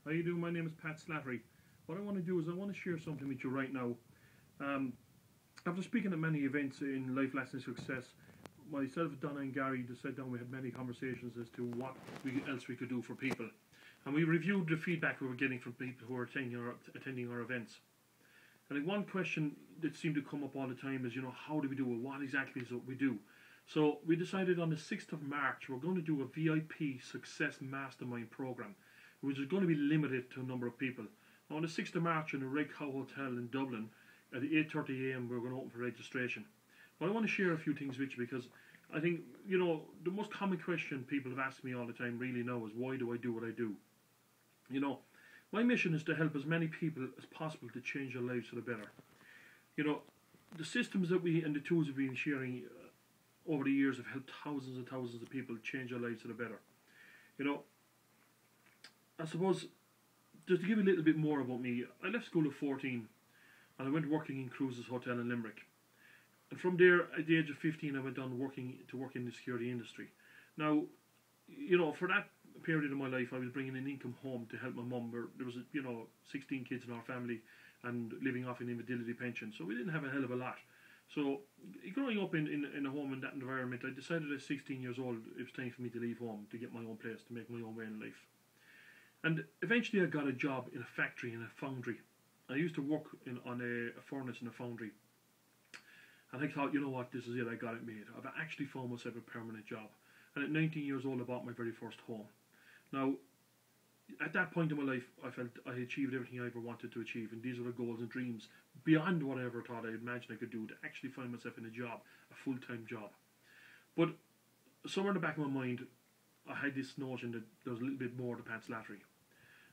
How you doing? My name is Pat Slattery. What I want to do is I want to share something with you right now. Um, After speaking at many events in Life Lasting Success, myself, Donna and Gary just sat down. We had many conversations as to what else we could do for people. And we reviewed the feedback we were getting from people who are attending our events. And like one question that seemed to come up all the time is, how do we do it? What exactly is it we do? So we decided on the 6th of March we're going to do a VIP Success Mastermind program, which is going to be limited to a number of people. Now, on the 6th of March in the Red Cow Hotel in Dublin, at 8:30 a.m. we're going to open for registration. But I want to share a few things with you because I think, the most common question people have asked me all the time really now is, why do I do what I do? My mission is to help as many people as possible to change their lives for the better. The systems that we and the tools we've been sharing over the years have helped thousands and thousands of people change their lives for the better. I suppose, just to give you a little bit more about me, I left school at 14 and I went working in Cruises Hotel in Limerick. And from there, at the age of 15, I went on working in the security industry. Now, for that period of my life, I was bringing an income home to help my mum. There was, 16 kids in our family and living off an invalidity pension, so we didn't have a hell of a lot. So, growing up in a home in that environment, I decided at 16 years old it was time for me to leave home, to get my own place, to make my own way in life. And eventually I got a job in a factory, in a foundry. I used to work on a furnace in a foundry. And I thought, you know what, this is it, I got it made. I've actually found myself a permanent job. And at 19 years old, I bought my very first home. Now, at that point in my life, I felt I had achieved everything I ever wanted to achieve. And these were the goals and dreams beyond what I ever thought I imagined I could do, to actually find myself in a job, a full-time job. But somewhere in the back of my mind, I had this notion that there was a little bit more to Pat Slattery.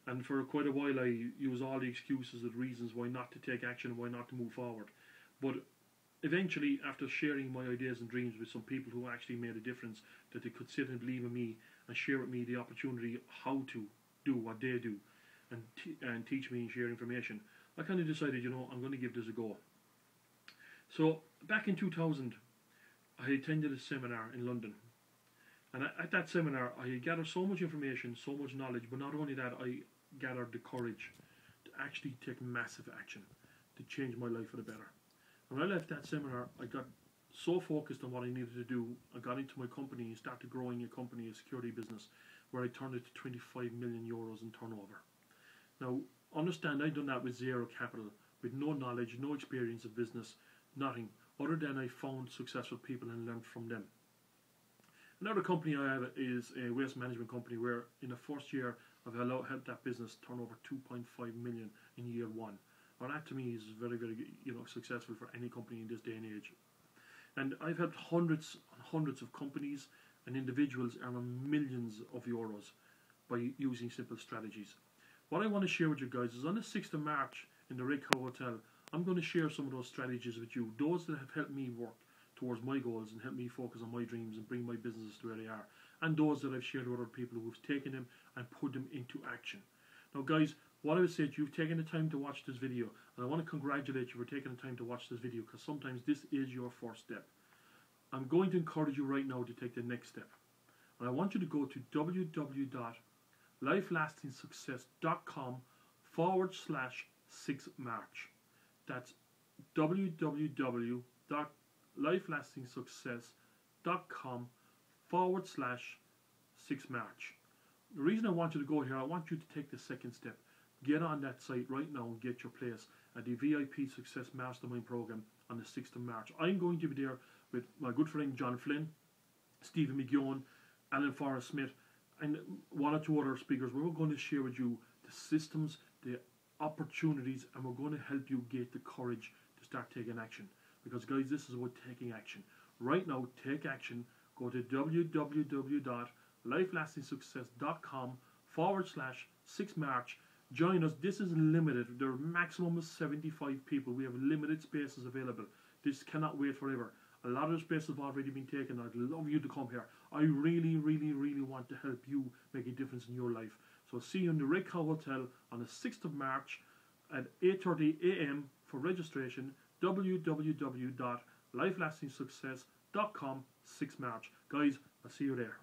And for quite a while I used all the excuses and reasons why not to take action and why not to move forward. But eventually, after sharing my ideas and dreams with some people who actually made a difference, that they could sit and believe in me and share with me the opportunity how to do what they do and teach me and share information, I kind of decided, I'm going to give this a go. So back in 2000, I attended a seminar in London. And at that seminar, I gathered so much information, so much knowledge, but not only that, I gathered the courage to actually take massive action to change my life for the better. And when I left that seminar, I got so focused on what I needed to do, I got into my company and started growing a company, a security business, where I turned it to 25 million euros in turnover. Now, understand, I'd done that with zero capital, with no knowledge, no experience of business, nothing, other than I found successful people and learned from them. Another company I have is a waste management company where in the first year I've helped that business turn over 2.5 million in year one. Now that to me is very, very successful for any company in this day and age. And I've helped hundreds and hundreds of companies and individuals earn millions of euros by using simple strategies. What I want to share with you guys is on the 6th of March in the Red Cow Hotel, I'm going to share some of those strategies with you, those that have helped me work towards my goals and help me focus on my dreams and bring my businesses to where they are, and those that I've shared with other people who've taken them and put them into action. Now guys, what I would say is you've taken the time to watch this video, and I want to congratulate you for taking the time to watch this video, because sometimes this is your first step. I'm going to encourage you right now to take the next step, and I want you to go to www.lifelastingsuccess.com/6March. That's www.lifelastingsuccess.com/6March. The reason I want you to go here, I want you to take the second step. Get on that site right now and get your place at the VIP Success Mastermind Program on the 6th of March. I'm going to be there with my good friend John Flynn, Stephen McGeown, Alan Forrest Smith, and one or two other speakers. We're going to share with you the systems, the opportunities, and we're going to help you get the courage to start taking action. Because guys, this is about taking action. Right now, take action. Go to www.lifelastingsuccess.com/6March. Join us. This is limited. There are maximum of 75 people. We have limited spaces available. This cannot wait forever. A lot of the spaces have already been taken. I'd love you to come here. I really, really, really want to help you make a difference in your life. So see you in the Red Cow Hotel on the 6th of March at 8:30 a.m. for registration. www.lifelastingsuccess.com/6March. Guys, I'll see you there.